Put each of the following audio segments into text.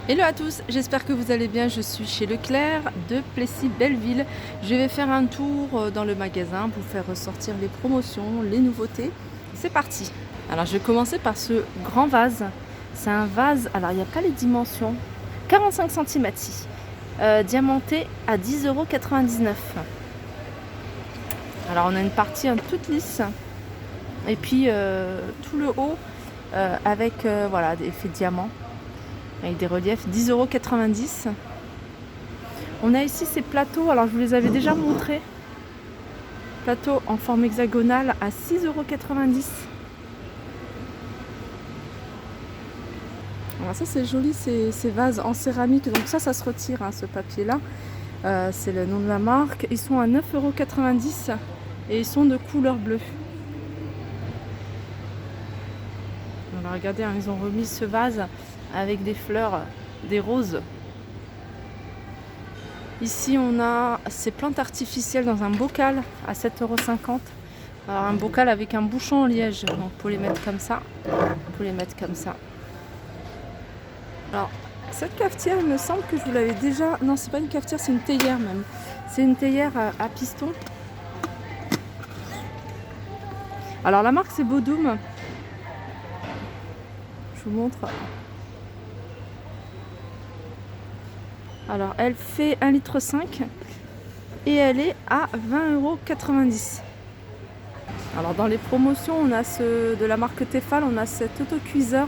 Hello à tous, j'espère que vous allez bien. Je suis chez Leclerc de Plessis-Belleville. Je vais faire un tour dans le magasin pour faire ressortir les promotions, les nouveautés. C'est parti. Alors je vais commencer par ce grand vase. C'est un vase, alors il n'y a pas les dimensions. 45 cm, diamanté à 10,99 €. Alors on a une partie toute lisse et puis tout le haut avec voilà, des effets diamants. Avec des reliefs, 10,90 €. On a ici ces plateaux, alors je vous les avais déjà montrés. Plateaux en forme hexagonale à 6,90 €. Alors ça c'est joli, ces vases en céramique, donc ça se retire, hein, ce papier là. C'est le nom de la marque. Ils sont à 9,90 € et ils sont de couleur bleue. Alors regardez, hein, ils ont remis ce vase avec des fleurs, des roses. Ici on a ces plantes artificielles dans un bocal à 7,50 €. Alors un bocal avec un bouchon en liège, donc vous pouvez les mettre comme ça. Vous pouvez les mettre comme ça. Alors cette cafetière, il me semble que je vous l'avais déjà... Non, c'est pas une cafetière, c'est une théière même. C'est une théière à piston. Alors la marque c'est Bodum. Je vous montre. Alors elle fait 1,5 litre et elle est à 20,90 €. Alors dans les promotions, on a ce de la marque Tefal, on a cet autocuiseur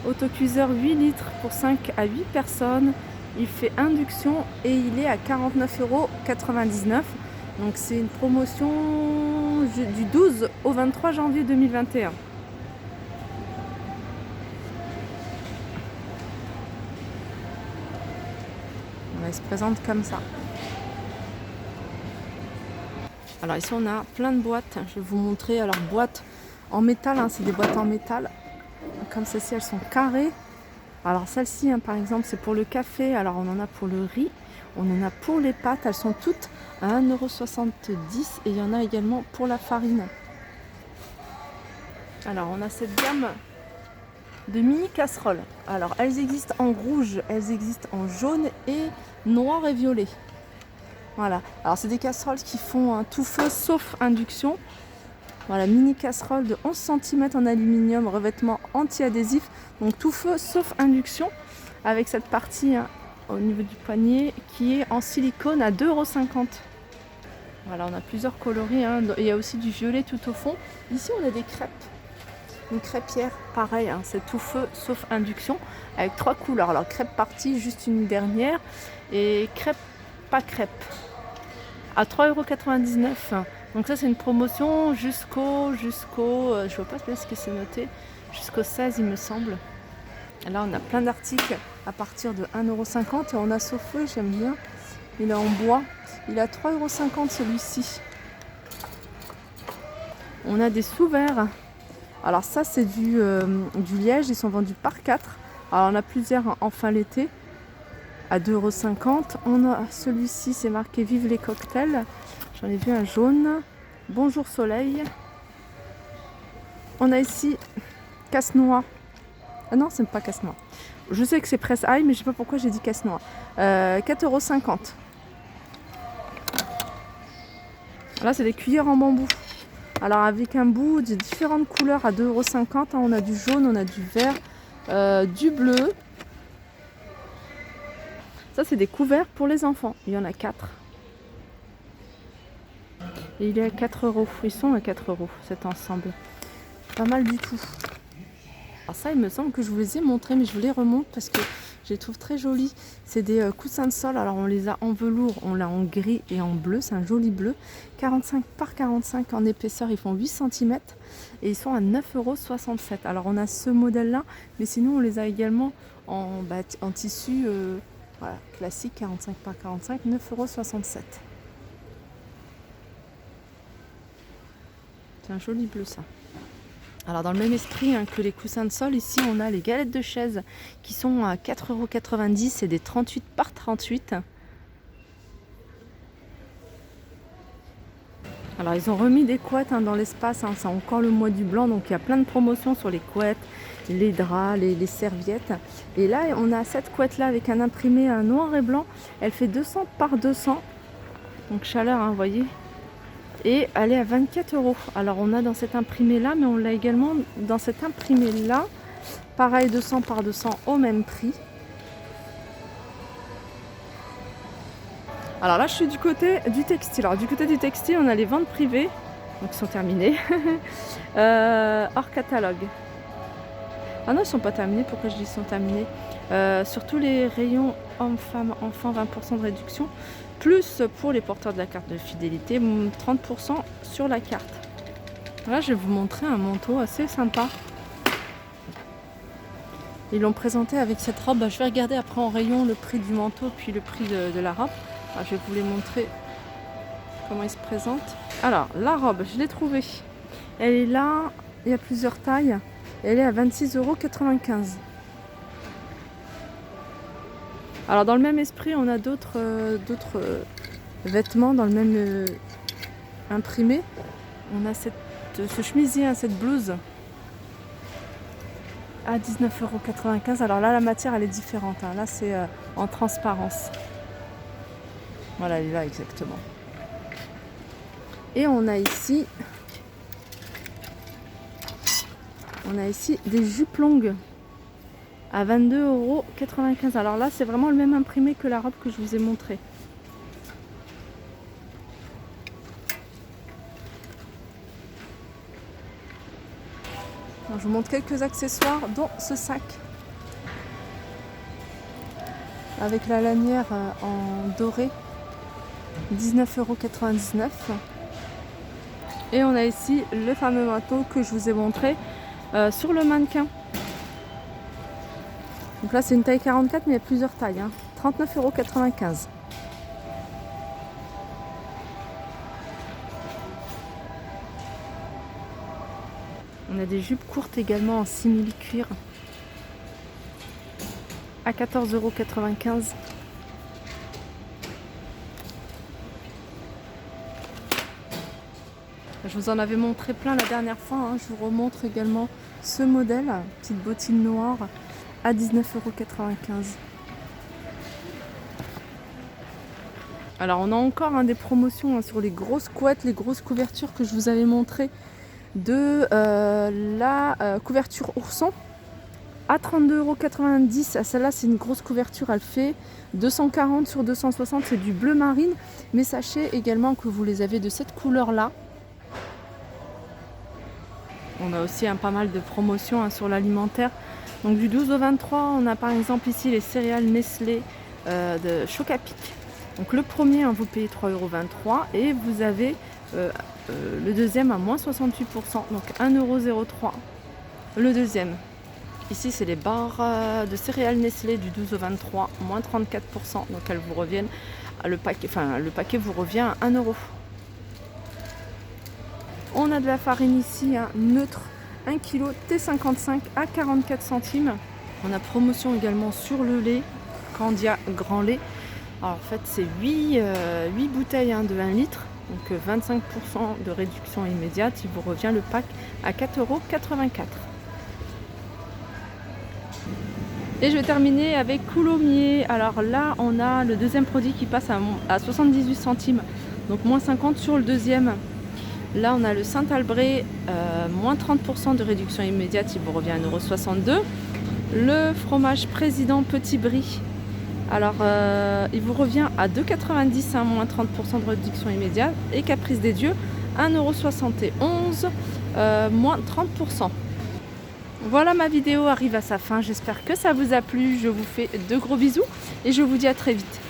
8 litres pour 5 à 8 personnes. Il fait induction et il est à 49,99 €. Donc c'est une promotion du 12 au 23 janvier 2021. Il se présente comme ça. Alors ici on a plein de boîtes. Je vais vous montrer. Alors boîtes en métal, hein, c'est des boîtes en métal. Comme celles-ci, elles sont carrées. Alors celle-ci, hein, par exemple, c'est pour le café. Alors on en a pour le riz, on en a pour les pâtes. Elles sont toutes à 1,70 € et il y en a également pour la farine. Alors on a cette gamme de mini casseroles. Alors elles existent en rouge, elles existent en jaune et noir et violet. Voilà. Alors c'est des casseroles qui font un tout feu sauf induction. Voilà, mini casserole de 11 cm en aluminium, revêtement anti-adhésif, donc tout feu sauf induction, avec cette partie, hein, au niveau du poignet qui est en silicone à 2,50 €. Voilà, on a plusieurs coloris, hein. Il y a aussi du violet tout au fond. Ici on a des crêpes, une crêpière, pareil, hein, c'est tout feu sauf induction, avec 3 couleurs. Alors crêpe partie, juste une dernière, et crêpe pas crêpe, à 3,99 €. Donc ça c'est une promotion jusqu'au je vois pas bien ce que c'est noté, jusqu'au 16 il me semble. Là on a plein d'articles à partir de 1,50 € et on a ce fouet, j'aime bien. Il est en bois, il est à 3,50 € celui-ci. On a des sous-verres. Alors ça c'est du liège, ils sont vendus par 4. Alors on a plusieurs en fin l'été à 2,50 €. On a celui-ci, c'est marqué Vive les cocktails. J'en ai vu un jaune. Bonjour soleil. On a ici casse-noix. Ah non, c'est pas casse-noix. Je sais que c'est presse ail, mais je sais pas pourquoi j'ai dit casse-noix. 4,50 €. Là, c'est des cuillères en bambou. Alors avec un bout de différentes couleurs à 2,50 €. On a du jaune, on a du vert, du bleu. Ça, c'est des couverts pour les enfants. Il y en a 4. Et il est à 4 €. Ils sont à 4 € cet ensemble. Pas mal du tout. Alors ça, il me semble que je vous les ai montrés, mais je vous les remonte parce que je les trouve très jolis. C'est des coussins de sol. Alors on les a en velours, on l'a en gris et en bleu. C'est un joli bleu. 45 par 45 en épaisseur. Ils font 8 cm et ils sont à 9,67 €. Alors on a ce modèle-là, mais sinon on les a également en tissu voilà, classique, 45 par 45, 9,67 €. C'est un joli bleu ça. Alors dans le même esprit, hein, que les coussins de sol, ici on a les galettes de chaise qui sont à 4,90 € et des 38 par 38. Alors ils ont remis des couettes, hein, dans l'espace, hein, c'est encore le mois du blanc, donc il y a plein de promotions sur les couettes, les draps, les serviettes. Et là, on a cette couette-là avec un imprimé noir et blanc. Elle fait 200 par 200. Donc chaleur, hein, vous voyez. Et elle est à 24 €. Alors on a dans cet imprimé-là, mais on l'a également dans cet imprimé-là. Pareil, 200 par 200 au même prix. Alors là, je suis du côté du textile. Alors du côté du textile, on a les ventes privées, donc qui sont terminées, hors catalogue. Ah non, ils ne sont pas terminés. Pourquoi je dis qu'ils sont terminés? Sur tous les rayons hommes, femmes, enfants, 20% de réduction. Plus pour les porteurs de la carte de fidélité, 30% sur la carte. Là, je vais vous montrer un manteau assez sympa. Ils l'ont présenté avec cette robe. Je vais regarder après en rayon le prix du manteau puis le prix de la robe. Alors, je vais vous les montrer comment il se présente. Alors, la robe, je l'ai trouvée. Elle est là, il y a plusieurs tailles. Elle est à 26,95 €. Alors, dans le même esprit, on a d'autres vêtements dans le même imprimé. On a ce chemisier, cette blouse à 19,95 €. Alors là, la matière, elle est différente. Hein. Là, c'est en transparence. Voilà, elle est là exactement. Et on a ici des jupes longues à 22,95 €. Alors là, c'est vraiment le même imprimé que la robe que je vous ai montré. Alors, je vous montre quelques accessoires, dont ce sac avec la lanière en doré, 19,99 €. Et on a ici le fameux manteau que je vous ai montré sur le mannequin. Donc là, c'est une taille 44, mais il y a plusieurs tailles. 39,95 €. On a des jupes courtes également en simili-cuir à 14,95 €. Je vous en avais montré plein la dernière fois. Je vous remontre également ce modèle, petite bottine noire à 19,95 €. Alors on a encore des promotions sur les grosses couettes, les grosses couvertures que je vous avais montré de la couverture ourson à 32,90 €. Celle-là, c'est une grosse couverture, elle fait 240 sur 260, c'est du bleu marine. Mais sachez également que vous les avez de cette couleur-là. On a aussi pas mal de promotions sur l'alimentaire. Donc du 12 au 23, on a par exemple ici les céréales Nestlé de Choc-à-Pic. Donc le premier, vous payez 3,23 € et vous avez le deuxième à moins 68%, donc 1,03 € le deuxième. Ici, c'est les barres de céréales Nestlé du 12 au 23, moins 34%, donc elles vous reviennent, le paquet vous revient à 1 €. On a de la farine ici, neutre, 1 kg T55 à 44 centimes. On a promotion également sur le lait, Candia Grand Lait. Alors en fait, c'est 8 bouteilles de 1 litre, donc 25% de réduction immédiate. Il vous revient le pack à 4,84 €. Et je vais terminer avec Coulommiers. Alors là, on a le deuxième produit qui passe à 78 centimes, donc moins 50 sur le deuxième. Là, on a le Saint-Albret, moins 30% de réduction immédiate, il vous revient à 1,62 €. Le fromage Président Petit Brie, alors il vous revient à 2,90 €, moins 30% de réduction immédiate. Et Caprice des Dieux, 1,71 €, moins 30%. Voilà, ma vidéo arrive à sa fin. J'espère que ça vous a plu. Je vous fais de gros bisous et je vous dis à très vite.